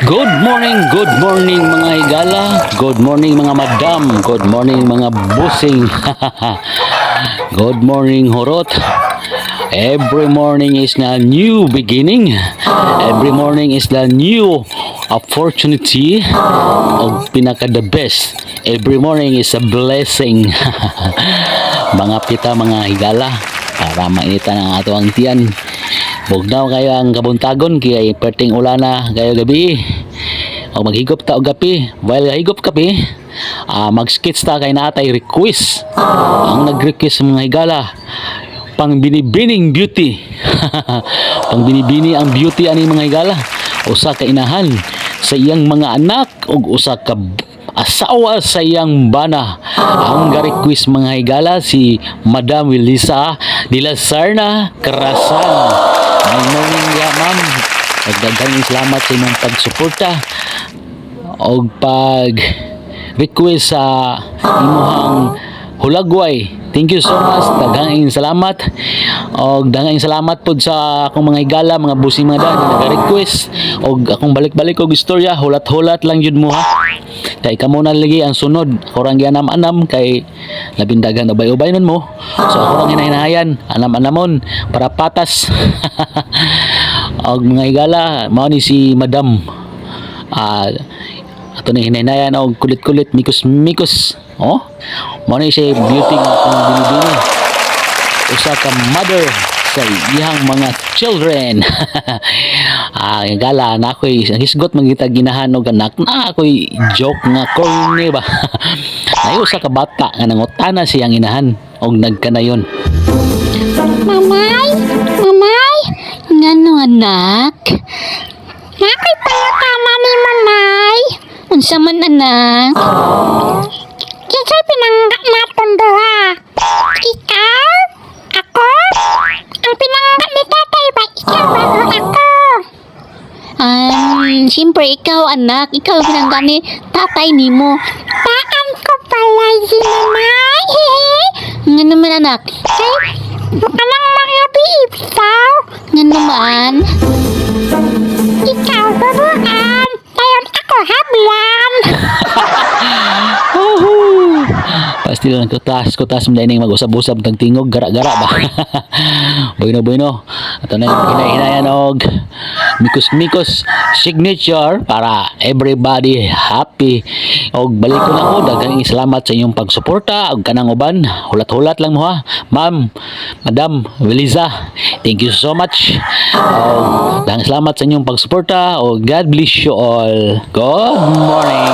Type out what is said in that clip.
Good morning mga higala, good morning mga madam, good morning mga busing, good morning horot. Every morning is a new beginning, every morning is the new opportunity of pinaka the best. Every morning is a blessing. Mga pita mga higala, para mainitan ang ato ang tiyan. Bugnaw kayo ang kabuntagon kaya perting ulana kayo gabi o maghigop ta og gapi. While higop kapi, mag-skits ta kay natay request. Ang nag-request sa mga higala, pang binibining beauty. Pang binibini ang beauty ani mga higala. Usa ka inahan sa iyang mga anak ug usa ka asawa sa iyang bana. Ang ga-request mga higala si Madam Wilisa de la Sarna Karasan. Good morning ya ma'am. Nagdagang salamat sa inyong pagsuporta o pag request sa imuhang hulagway. Thank you so much. Daghang salamat. Og daghang salamat pod sa akong mga higala, mga busing mga na nag-request og akong balik-balik og istorya, hulat-hulat lang jud mo ha. Kay kamo na lagi ang sunod. Ako rang gianam-anam kay labindagan ubay-ubay nun mo. So ako rang hinahinayan, anam-anamon para patas. Og mga higala, mao ni si Madam. Ato na hinahinayan og kulit-kulit, mikos-mikos. Oh, mao ni siya beauty nga akong binibini. Usa ka mother sa iyang mga children. Gala na ako'y hisgot magita ginahanog anak na ako'y joke nga corny ba. Nayo usa ka bata nga nangutana siyang inahan og nagkanayon. Mamay, ngano anak? Nakay pangutana ni mamay. Unsa man anak? Kisay pinangga naton duha. Ikaw? Ako? Ang pinangga ni tatay ba? Ikaw ba o ako? Siyempre ikaw anak. Ikaw ang pinangga ni tatay nimo. Taan ko pala si mamay. Nga naman anak? Anang mga biibsaw? Nga naman? Ikaw babuan. Tayon ako hablan. Pasti lang kutas madaling mag-usab-usab tang tingog gara-gara ba. Bueno. Ato na hinahinayan og mikos signature para everybody happy. Og balik ko na ko daghang salamat sa inyong pagsuporta og kanang uban. Hulat-hulat lang mo ha. Ma'am, Madam Wilisa, thank you so much. Daghang salamat sa inyong pagsuporta og God bless you all. Good morning.